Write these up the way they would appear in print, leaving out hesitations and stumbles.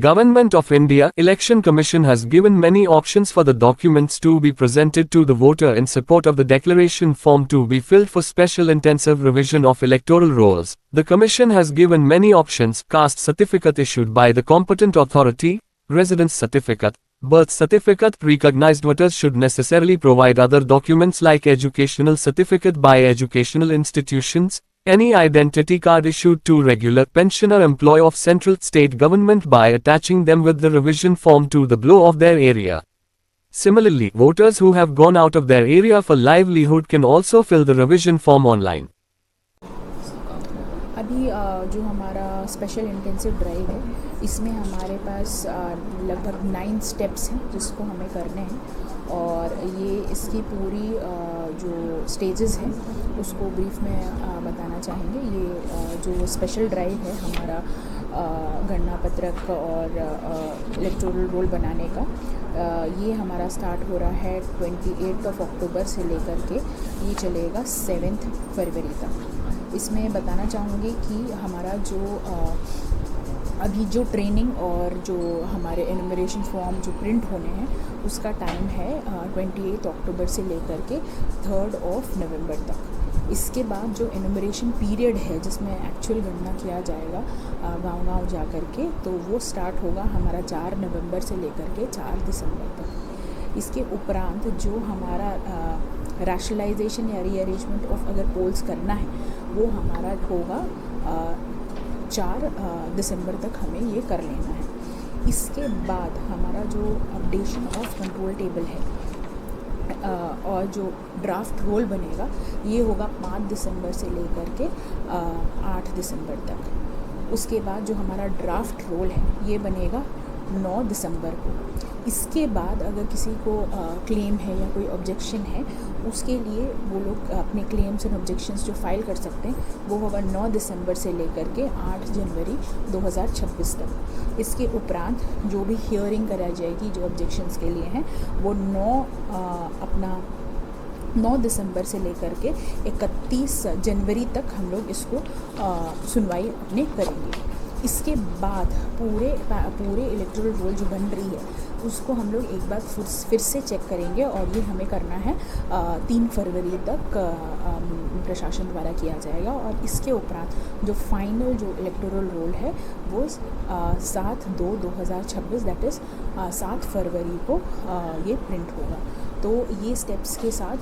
Government of India Election Commission has given many options for the documents to be presented to the voter in support of the declaration form to be filled for special intensive revision of electoral rolls. The Commission has given many options: caste certificate issued by the competent authority, residence certificate, birth certificate. Recognized voters should necessarily provide other documents like educational certificate by educational institutions, any identity card issued to regular pensioner employee of central state government by attaching them with the revision form to the below of their area. Similarly, voters who have gone out of their area for livelihood can also fill the revision form online. अभी जो हमारा special intensive drive है, इसमें हमारे पास लगभग 9 steps हैं जिसको हमें करने हैं, और ये इसकी पूरी जो स्टेजेस हैं उसको ब्रीफ में बताना चाहेंगे। ये जो स्पेशल ड्राइव है हमारा गणना पत्रक और इलेक्टोरल रोल बनाने का, ये हमारा स्टार्ट हो रहा है 28 अक्टूबर से लेकर के ये चलेगा 7 फरवरी तक। इसमें बताना चाहूँगी कि हमारा जो अभी जो ट्रेनिंग और जो हमारे एनुमरेशन फॉर्म जो प्रिंट होने हैं उसका टाइम है 28 अक्टूबर से लेकर के 3 नवंबर तक। इसके बाद जो एनुमरेशन पीरियड है जिसमें एक्चुअल गणना किया जाएगा गांव-गांव जा कर के, तो वो स्टार्ट होगा हमारा 4 नवंबर से लेकर के 4 दिसंबर तक। इसके उपरांत जो हमारा रैशनलाइजेशन या रीअरेंजमेंट ऑफ अगर पोल्स करना है वो हमारा होगा 4 दिसंबर तक हमें ये कर लेना है। इसके बाद हमारा जो अपडेशन ऑफ कंट्रोल टेबल है और जो ड्राफ्ट रोल बनेगा ये होगा 5 दिसंबर से लेकर के 8 दिसंबर तक। उसके बाद जो हमारा ड्राफ्ट रोल है ये बनेगा 9 दिसंबर को। इसके बाद अगर किसी को क्लेम है या कोई ऑब्जेक्शन है उसके लिए वो लोग अपने क्लेम्स एंड ऑब्जेक्शंस जो फाइल कर सकते हैं वो होगा 9 दिसंबर से लेकर के 8 जनवरी 2026 तक। इसके उपरांत जो भी हियरिंग कराई जाएगी जो ऑब्जेक्शंस के लिए हैं वो 9 दिसंबर से लेकर के 31 जनवरी तक हम लोग इसको सुनवाई अपने करेंगे। इसके बाद पूरे इलेक्टोरल रोल जो बन रही है उसको हम लोग एक बार फिर से चेक करेंगे, और ये हमें करना है 3 फरवरी तक प्रशासन द्वारा किया जाएगा। और इसके उपरांत जो फाइनल जो इलेक्टोरल रोल है वो 7/2/2026 दैट इज़ 7 फरवरी को ये प्रिंट होगा। तो ये स्टेप्स के साथ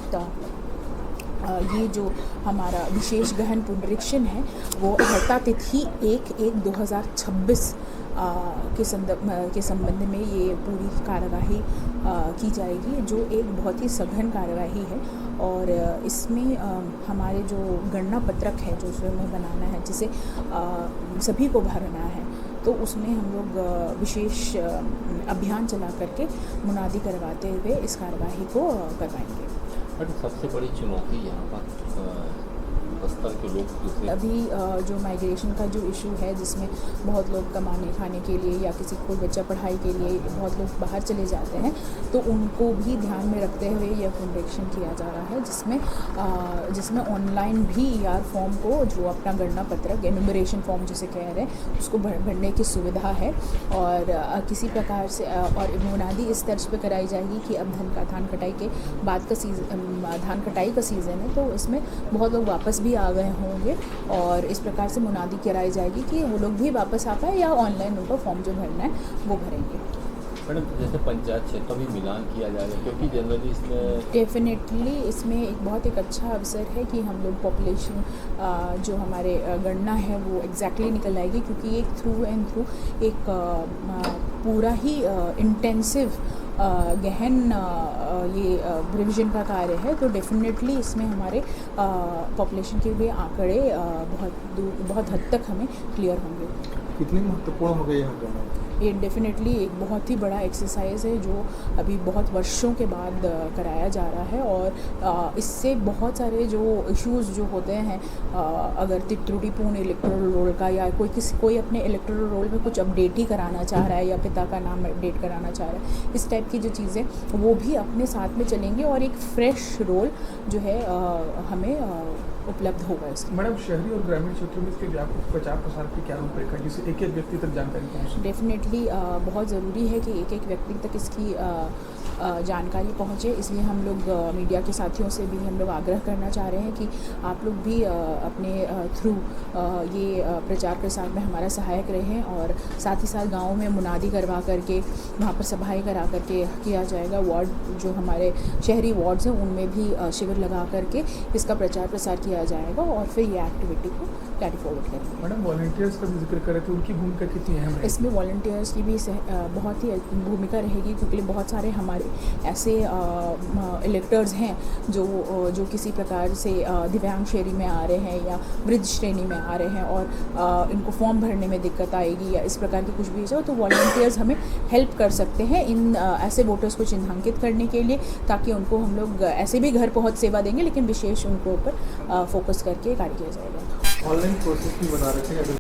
ये जो हमारा विशेष गहन पुनरीक्षण है वो हड़ता तिथि 1/1/2026 के संबंध में ये पूरी कार्यवाही की जाएगी, जो एक बहुत ही सघन कार्यवाही है। और इसमें हमारे जो गणना पत्रक है जो उसमें बनाना है जिसे सभी को भरना है, तो उसमें हम लोग विशेष अभियान चला करके मुनादी करवाते हुए इस कार्यवाही को करवाएंगे। सबसे बड़ी चुनौती यहाँ पर बस्तर के लोग अभी जो माइग्रेशन का जो इशू है जिसमें बहुत लोग कमाने खाने के लिए या किसी कोई बच्चा पढ़ाई के लिए बहुत लोग बाहर चले जाते हैं, तो उनको भी ध्यान में रखते हुए यह पुनरीक्षण किया जा रहा है जिसमें ऑनलाइन भी ER फॉर्म को जो अपना गणना पत्रक एनुमरेशन फॉर्म जिसे कह रहे हैं उसको भरने की सुविधा है। और किसी प्रकार से और मुनादी इस तर्ज पे कराई जाएगी कि अब धान कटाई के बाद का धान कटाई का सीज़न है, तो इसमें बहुत लोग वापस भी आ गए होंगे और इस प्रकार से मुनादी कराई जाएगी कि वो लोग भी वापस आ पाए या ऑनलाइन उनको फॉर्म जो भरना है वो भरेंगे। मैडम, जैसे पंचायत क्षेत्र में मिलान किया जाएगा क्योंकि जनरली इसमें डेफिनेटली इसमें एक अच्छा अवसर है कि हम लोग पॉपुलेशन जो हमारे गणना है वो एग्जैक्टली निकल आएगी, क्योंकि एक थ्रू एंड थ्रू एक पूरा ही इंटेंसिव गहन ये रिविजन का कार्य है। तो डेफिनेटली इसमें हमारे पॉपुलेशन के भी आंकड़े बहुत हद तक हमें क्लियर होंगे। कितनी महत्वपूर्ण हो गई है ये डेफिनेटली एक बहुत ही बड़ा एक्सरसाइज है जो अभी बहुत वर्षों के बाद कराया जा रहा है, और इससे बहुत सारे जो इश्यूज़ जो होते हैं अगर त्रुटिपूर्ण इलेक्टोरल रोल का या कोई अपने इलेक्टोरल रोल में कुछ अपडेट ही कराना चाह रहा है या पिता का नाम अपडेट कराना चाह रहा है, इस टाइप की जो चीज़ें वो भी अपने साथ में चलेंगे और एक फ्रेश रोल जो है हमें उपलब्ध होगा इसका। मैडम, शहरी और ग्रामीण क्षेत्रों में इसके व्यापक प्रचार प्रसार की क्या रूपरेखा है, जिससे एक एक व्यक्ति तक जानकारी पहुँचे? डेफिनेटली बहुत ज़रूरी है कि एक एक व्यक्ति तक इसकी जानकारी पहुँचे, इसलिए हम लोग मीडिया के साथियों से भी हम लोग आग्रह करना चाह रहे हैं कि आप लोग भी अपने थ्रू ये प्रचार प्रसार में हमारा सहायक रहें, और साथ ही साथ गाँव में मुनादी करवा करके वहाँ पर सभाएं करा करके किया जाएगा। वार्ड जो हमारे शहरी वार्ड्स हैं उनमें भी शिविर लगा करके इसका प्रचार प्रसार किया जाएगा और फिर ये एक्टिविटी को कैरी फॉरवर्ड करेंगे। मैडम, वॉलंटियर्स का भी जिक्र करे थे, उनकी भूमिका कितनी अहम है? इसमें वॉलंटियर्स की भी बहुत ही भूमिका रहेगी, क्योंकि बहुत सारे हमारे ऐसे इलेक्टर्स हैं जो किसी प्रकार से दिव्यांग श्रेणी में आ रहे हैं या वृद्ध श्रेणी में आ रहे हैं, और इनको फॉर्म भरने में दिक्कत आएगी या इस प्रकार की कुछ भी हो, तो वॉलंटियर्स हमें हेल्प कर सकते हैं इन ऐसे वोटर्स को चिन्हांकित करने के लिए, ताकि उनको हम लोग ऐसे भी घर पहुँच सेवा देंगे, लेकिन विशेष उनको ऊपर फोकस करके कार्य किया जाएगा। ऑनलाइन प्रोसेस भी बना रहे थे।